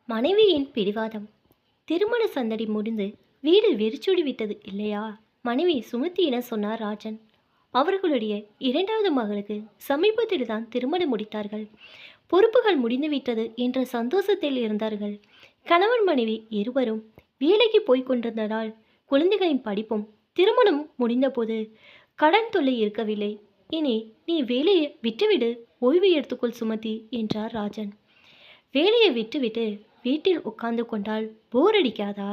மனைவியின் பிடிவாதம். திருமண சந்தடி முடிந்து வீடு வெறிச்சோடி விட்டது இல்லையா? மனைவி சுமதியிடம் சொன்னார் ராஜன். அவர்களுடைய இரண்டாவது மகளுக்கு சமீபத்தில் தான் திருமணம் முடித்தார்கள். பொறுப்புகள் முடிந்துவிட்டது என்ற சந்தோஷத்தில் இருந்தார்கள். கணவன் மனைவி இருவரும் வேலைக்கு போய் கொண்டிருந்ததால் குழந்தைகளின் படிப்பும் திருமணம் முடிந்தபோது கடன் தொல்லை இருக்கவில்லை. இனி நீ வேலையை விட்டுவிடு, ஓய்வு எடுத்துக்கொள் சுமதி என்றார் ராஜன். வேலையை விட்டுவிட்டு வீட்டில் உட்கார்ந்து கொண்டால் போர் அடிக்காதா?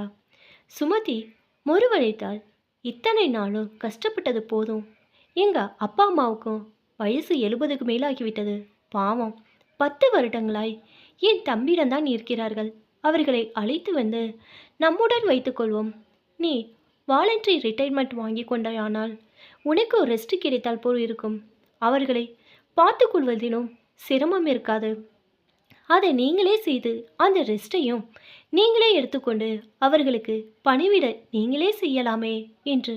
சுமதி முறுவழைத்தாள். இத்தனை நாளும் கஷ்டப்பட்டது போதும். எங்க அப்பா அம்மாவுக்கும் வயசு 70க்கு மேலாகிவிட்டது. பாவம், 10 வருடங்களாய் என் தம்பியிடம்தான் இருக்கிறார்கள். அவர்களை அழைத்து வந்து நம்முடன் வைத்துக்கொள்வோம். நீ வாலண்டரி ரிட்டையர்மெண்ட் வாங்கி கொண்டாயானால் உனக்கு ஒரு ரெஸ்ட் கிடைத்தால் போல் இருக்கும். அவர்களை பார்த்து கொள்வதிலும் சிரமம் இருக்காது. அதை நீங்களே செய்து அந்த ரெஸ்ட்டையும் நீங்களே எடுத்துக்கொண்டு அவர்களுக்கு பணிவிட நீங்களே செய்யலாமே என்று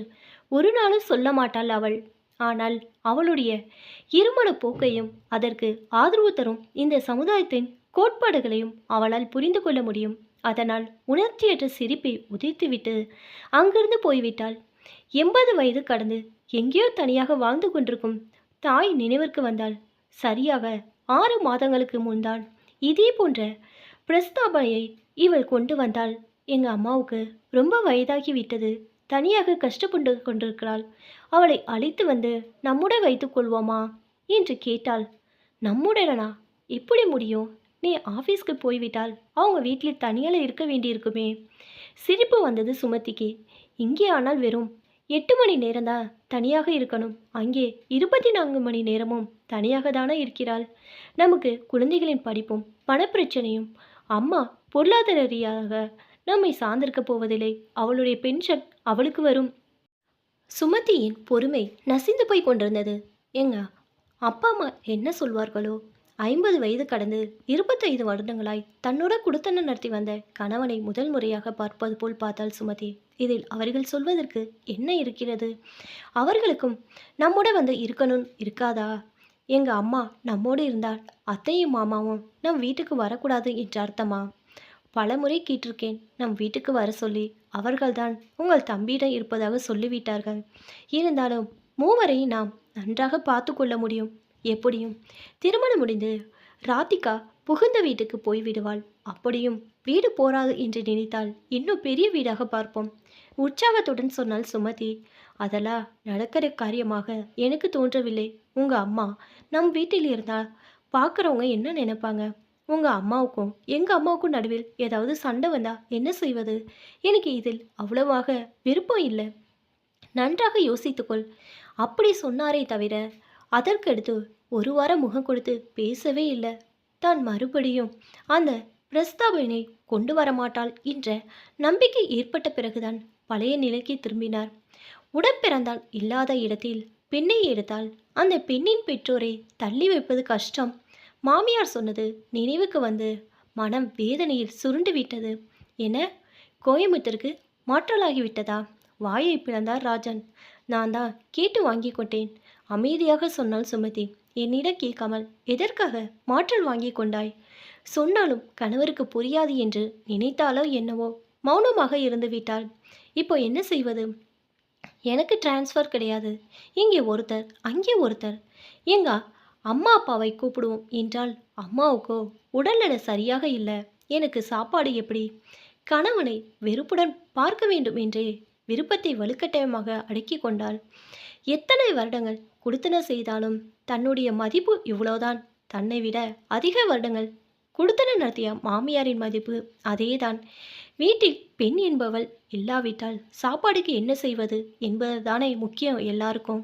ஒரு நாளும் சொல்ல மாட்டாள் அவள். ஆனால் அவளுடைய இருமன போக்கையும் அதற்கு ஆதரவு தரும் இந்த சமுதாயத்தின் கோட்பாடுகளையும் அவளால் புரிந்து கொள்ள முடியும். அதனால் உணர்ச்சியற்ற சிரிப்பை உதித்துவிட்டு அங்கிருந்து போய்விட்டாள். 80 வயது கடந்து எங்கேயோ தனியாக வாழ்ந்து கொண்டிருக்கும் தாய் நினைவிற்கு வந்தாள். சரியாக 6 மாதங்களுக்கு முன்தான் இதே போன்ற பிரஸ்தாபனையை இவள் கொண்டு வந்தாள். எங்கள் அம்மாவுக்கு ரொம்ப வயதாகி விட்டது, தனியாக கஷ்டப்பட்டு கொண்டிருக்கிறாள். அவளை அழைத்து வந்து நம்முடன் வைத்துக் கொள்வோமா என்று கேட்டாள். நம்முடனா? எப்படி முடியும்? நீ ஆஃபீஸ்க்கு போய்விட்டால் அவங்க வீட்டில் தனியால் இருக்க வேண்டியிருக்குமே. சிரிப்பு வந்தது சுமதிக்கு. இங்கே ஆனால் வெறும் 8 மணி நேரம்தான் தனியாக இருக்கணும். அங்கே 24 மணி நேரமும் தனியாக தானே இருக்கிறாள். நமக்கு குழந்தைகளின் படிப்பும் பணப்பிரச்சனையும். அம்மா பொருளாதார ரீதியாக நம்மை சார்ந்திருக்க போவதில்லை. அவளுடைய பென்ஷன் அவளுக்கு வரும். சுமதியின் பொறுமை நசிந்து போய் கொண்டிருந்தது. எங்க அப்பா அம்மா என்ன சொல்வார்களோ? 50 வயது கடந்து 25 வருடங்களாய் தன்னோட குடுத்தனம் நடத்தி வந்த கணவனை முதல் முறையாக பார்ப்பது போல் பார்த்தாள் சுமதி. இதில் அவர்கள் சொல்வதற்கு என்ன இருக்கிறது? அவர்களுக்கும் நம்மோட வந்து இருக்கணும் இருக்காதா? எங்க அம்மா நம்மோடு இருந்தால் அத்தையும் மாமாவும் நம் வீட்டுக்கு வரக்கூடாது என்ற அர்த்தமா? பல முறை கேட்டிருக்கேன் நம் வீட்டுக்கு வர சொல்லி. அவர்கள்தான் உங்கள் தம்பியிடம் இருப்பதாக சொல்லிவிட்டார்கள். இருந்தாலும் மூவரை நாம் நன்றாக பார்த்து கொள்ள முடியும். எப்படியும் திருமணம் முடிந்து ராதிகா புகுந்த வீட்டுக்கு போய்விடுவாள். அப்படியும் வீடு போராது என்று நினைத்தால் இன்னும் பெரிய வீடாக பார்ப்போம். உற்சாகத்துடன் சொன்னாள் சுமதி. அதெல்லாம் நடக்கிற காரியமாக எனக்கு தோன்றவில்லை. உங்கள் அம்மா நம் வீட்டில் இருந்தால் பார்க்குறவங்க என்ன நினைப்பாங்க? உங்கள் அம்மாவுக்கும் எங்கள் அம்மாவுக்கும் நடுவில் ஏதாவது சண்டை வந்தா என்ன செய்வது? எனக்கு இதில் அவ்வளவாக விருப்பம் இல்லை. நன்றாக யோசித்துக்கொள். அப்படி சொன்னாரே தவிர அதற்கடுத்து ஒரு வாரம் முகம் கொடுத்து பேசவே இல்லை. தான் மறுபடியும் அந்த பிரஸ்தாபனை கொண்டு வரமாட்டாள் என்ற நம்பிக்கை ஏற்பட்ட பிறகுதான் பழைய நிலைக்கு திரும்பினார். உடன்பிறந்தால் இல்லாத இடத்தில் பெண்ணை எடுத்தால் அந்த பெண்ணின் பெற்றோரை தள்ளி வைப்பது கஷ்டம். மாமியார் சொன்னது நினைவுக்கு வந்து மனம் வேதனையில் சுருண்டு விட்டது. என கோயம்புத்தூருக்கு மாற்றலாகிவிட்டதா? வாயை பிளந்தார் ராஜன். நான் தான் கேட்டு வாங்கி கொண்டேன், அமைதியாக சொன்னாள் சுமதி. என்னிடம் கேட்காமல் எதற்காக மாற்றல் வாங்கி கொண்டாய்? சொன்னாலும் கணவருக்கு புரியாது என்று நினைத்தாலோ என்னவோ மௌனமாக இருந்து விட்டாள். இப்போ என்ன செய்வது? எனக்கு டிரான்ஸ்ஃபர் கிடையாது. இங்கே ஒருத்தர் அங்கே ஒருத்தர். எங்க அம்மா அப்பாவை கூப்பிடுவோம் என்றால் அம்மாவுக்கோ உடல்நல சரியாக இல்லை. எனக்கு சாப்பாடு எப்படி? கணவனை வெறுப்புடன் பார்க்க வேண்டும் என்றே விருப்பத்தை வலுக்கட்டாயமாக அடக்கி கொண்டாள். எத்தனை வருடங்கள் குடுத்தன செய்தாலும் தன்னுடைய மதிப்பு இவ்வளோதான். தன்னை விட அதிக வருடங்கள் குடுத்தன நடத்திய மாமியாரின் மதிப்பு அதேதான். வீட்டில் பெண் என்பவள் இல்லாவிட்டால் சாப்பாடுக்கு என்ன செய்வது என்பதுதானே முக்கியம் எல்லாருக்கும்.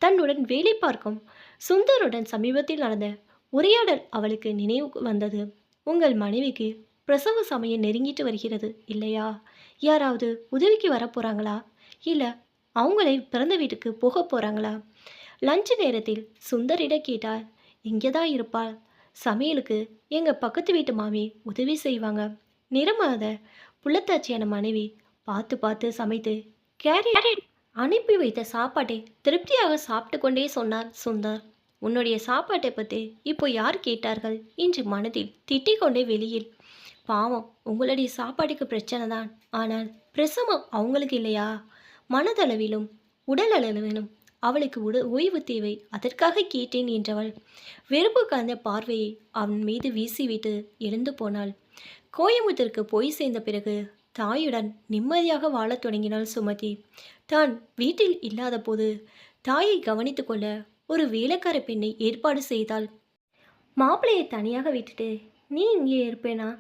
தன்னுடன் வேலை பார்க்கும் சுந்தருடன் சமீபத்தில் நடந்த உரையாடல் அவளுக்கு நினைவு வந்தது. உங்கள் மனைவிக்கு பிரசவ சமயம் நெருங்கிட்டு வருகிறது இல்லையா? யாராவது உதவிக்கு வரப்போகிறாங்களா? இல்லை அவங்களே பிறந்த வீட்டுக்கு போக போகிறாங்களா? லஞ்ச் நேரத்தில் சுந்தரிடம் கேட்டால் இங்கே தான் இருப்பாள். சமையலுக்கு எங்கள் பக்கத்து வீட்டு மாமி உதவி செய்வாங்க. நிறமாத புள்ளத்தாச்சியான மனைவி பார்த்து பார்த்து சமைத்து கேரியர் அனுப்பி வைத்த சாப்பாட்டை திருப்தியாக சாப்பிட்டு கொண்டே சொன்னார் சுந்தர். உன்னுடைய சாப்பாட்டை பற்றி இப்போ யார் கேட்டார்கள் என்று மனதில் திட்டிக் கொண்டே வெளியில் பாவம், உங்களுடைய சாப்பாட்டுக்கு பிரச்சனை தான். ஆனால் பிரசவம் அவங்களுக்கு இல்லையா? மனதளவிலும் உடல் அளவிலும் அவளுக்கு ஓய்வு தேவை. அதற்காக கேட்டேன் என்றவள் வெறுப்பு கலந்த பார்வையை அவன் மீது வீசிவிட்டு எழுந்து போனாள். கோயம்புத்தூருக்கு போய் சேர்ந்த பிறகு தாயுடன் நிம்மதியாக வாழத் தொடங்கினாள் சுமதி. தான் வீட்டில் இல்லாத போது தாயை கவனித்து கொள்ள ஒரு வேலைக்கார பெண்ணை ஏற்பாடு செய்தாள். மாப்பிள்ளையை தனியாக விட்டுட்டு நீ இங்கே இருப்பேனா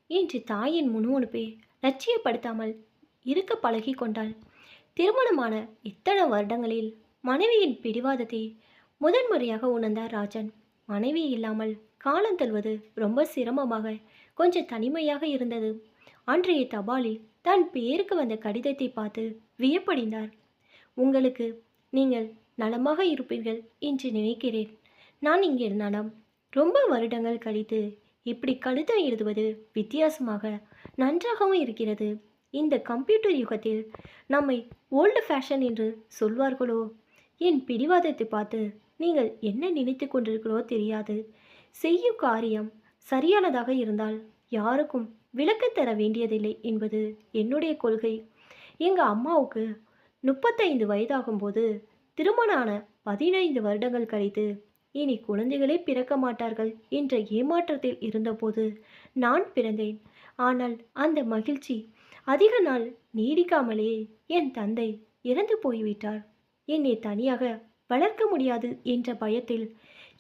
என்று தாயின் முணுமுணுப்பை லட்சியப்படுத்தாமல் இருக்க பழகி கொண்டாள். திருமணமான இத்தனை வருடங்களில் மனைவியின் பிடிவாதத்தை முதன்முறையாக உணர்ந்தார் ராஜன். மனைவி இல்லாமல் காலம் தள்ளுவது ரொம்ப சிரமமாக, கொஞ்சம் தனிமையாக இருந்தது. அன்றைய தபாலில் தன் பேருக்கு வந்த கடிதத்தை பார்த்து வியப்படைந்தார். உங்களுக்கு நீங்கள் நலமாக இருப்பீர்கள் என்று நினைக்கிறேன். நான் இங்கே நலம். ரொம்ப வருடங்கள் கழித்து இப்படி கடிதம் எழுதுவது வித்தியாசமாக நன்றாகவும் இருக்கிறது. இந்த கம்ப்யூட்டர் யுகத்தில் நம்மை ஓல்டு ஃபேஷன் என்று சொல்வார்களோ? என் பிடிவாதத்தை பார்த்து நீங்கள் என்ன நினைத்து கொண்டிருக்கிறோ தெரியாது. செய்யும் காரியம் சரியானதாக இருந்தால் யாருக்கும் விளக்கு தர வேண்டியதில்லை என்பது என்னுடைய கொள்கை. எங்கள் அம்மாவுக்கு 35 வயதாகும்போது திருமணமான 15 வருடங்கள் கழித்து இனி குழந்தைகளே பிறக்க மாட்டார்கள் என்ற ஏமாற்றத்தில் இருந்தபோது நான் பிறந்தேன். ஆனால் அந்த மகிழ்ச்சி அதிக நாள் நீடிக்காமலே என் தந்தை இறந்து போய்விட்டார். என்னை தனியாக வளர்க்க முடியாது என்ற பயத்தில்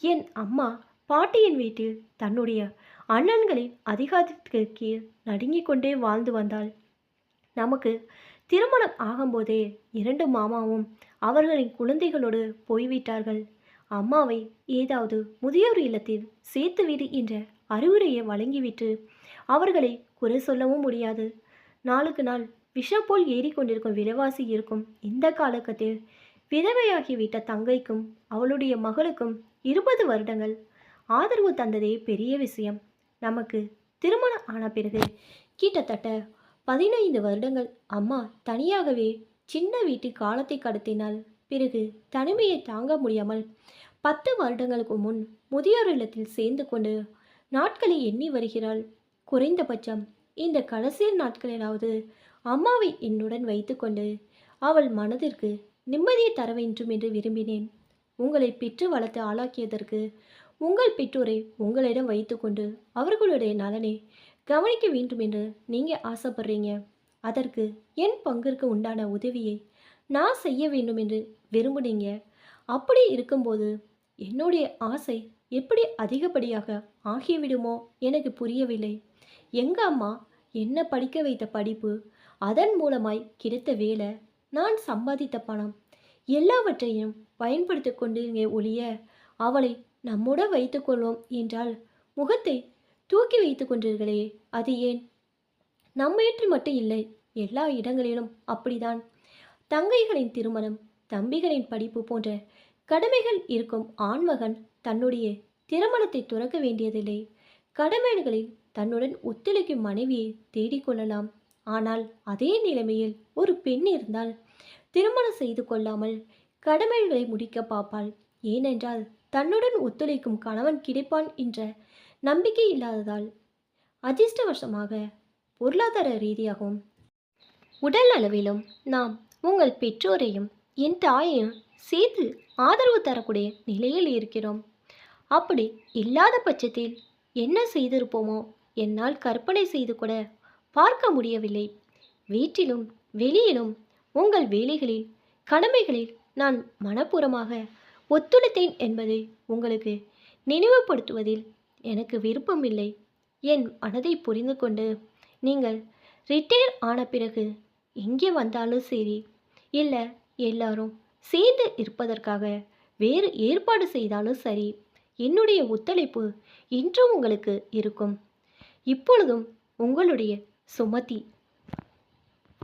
என் அம்மா பாட்டியின் வீட்டில் தன்னுடைய அண்ணன்களின் அதிகாரத்திற்கு கீழ் நடுங்கிக் கொண்டே வாழ்ந்து வந்தாள். நமக்கு திருமணம் ஆகும்போதே 2 மாமாவும் அவர்களின் குழந்தைகளோடு போய்விட்டார்கள். அம்மாவை ஏதாவது முதியோர் இல்லத்தில் சேர்த்துவிடு என்ற அறிவுரையை வழங்கிவிட்டு அவர்களை குறை சொல்லவும் முடியாது. நாளுக்கு நாள் விஷம் போல் ஏறிக்கொண்டிருக்கும் விலைவாசி இருக்கும் இந்த காலகட்டத்தில் விதவையாகிவிட்ட தங்கைக்கும் அவளுடைய மகளுக்கும் 20 வருடங்கள் ஆதரவு தந்ததே பெரிய விஷயம். நமக்கு திருமணம் ஆன பிறகு கிட்டத்தட்ட 15 வருடங்கள் அம்மா தனியாகவே சின்ன வீட்டு காலத்தை கடத்தினாள். பிறகு தனிமையை தாங்க முடியாமல் 10 வருடங்களுக்கு முன் முதியோர் இல்லத்தில் சேர்ந்து கொண்டு நாட்களை எண்ணி வருகிறாள். குறைந்தபட்சம் இந்த கடைசி நாட்களிலாவது அம்மாவை என்னுடன் வைத்துக்கொண்டு அவள் மனதிற்கு நிம்மதியை தர வேண்டும் என்று விரும்பினேன். உங்களை பெற்று வளர்த்து ஆளாக்கியதற்கு உங்கள் பெற்றோரை உங்களிடம் வைத்துக்கொண்டு அவர்களுடைய நலனை கவனிக்க வேண்டும் என்று நீங்கள் ஆசைப்படுறீங்க. அதற்கு என் பங்கிற்கு உண்டான உதவியை நான் செய்ய வேண்டும் என்று விரும்புனீங்க. அப்படி இருக்கும்போது என்னுடைய ஆசை எப்படி அதிகப்படியாக ஆகிவிடுமோ எனக்கு புரியவில்லை. எங்கள் அம்மா என்ன படிக்க வைத்த படிப்பு, அதன் மூலமாய் கிடைத்த வேலை, நான் சம்பாதித்த பணம் எல்லாவற்றையும் பயன்படுத்தி கொண்டீங்க ஒழிய அவளை நம்முடன் வைத்துக்கொள்வோம் என்றால் முகத்தை தூக்கி வைத்து கொண்டீர்களே, அது ஏன்? நம்ம வீட்டில் மட்டும் இல்லை, எல்லா இடங்களிலும் அப்படிதான். தங்கைகளின் திருமணம், தம்பிகளின் படிப்பு போன்ற கடமைகள் இருக்கும் ஆண்மகன் தன்னுடைய திருமணத்தை துறக்க வேண்டியதில்லை. கடமைகளில் தன்னுடன் ஒத்துழைக்கும் மனைவியை தேடிக்கொள்ளலாம். ஆனால் அதே நிலைமையில் ஒரு பெண் இருந்தால் திருமணம் செய்து கொள்ளாமல் கடமைகளை முடிக்க பார்ப்பாள். ஏனென்றால் தன்னுடன் ஒத்துழைக்கும் கணவன் கிடைப்பான் என்ற நம்பிக்கை இல்லாததால். அதிர்ஷ்டவசமாக பொருளாதார ரீதியாகவும் உடல் அளவிலும் நாம் உங்கள் பெற்றோரையும் என் தாயையும் சேர்த்து ஆதரவு தரக்கூடிய நிலையில் இருக்கிறோம். அப்படி இல்லாத பட்சத்தில் என்ன செய்திருப்போமோ என்னால் கற்பனை செய்து கூட பார்க்க முடியவில்லை. வீட்டிலும் வெளியிலும் உங்கள் வேலைகளில் கடமைகளில் நான் மனப்பூர்வமாக ஒத்துழைத்தேன் என்பதை உங்களுக்கு நினைவுபடுத்துவதில் எனக்கு விருப்பமில்லை. என் மனதை புரிந்து கொண்டு நீங்கள் ரிட்டையர் ஆன பிறகு எங்கே வந்தாலும் சரி, இல்லை எல்லாரும் சேர்ந்து இருப்பதற்காக வேறு ஏற்பாடு செய்தாலும் சரி, என்னுடைய ஒத்துழைப்பு இன்றும் உங்களுக்கு இருக்கும். இப்பொழுதும் உங்களுடைய சுமதி.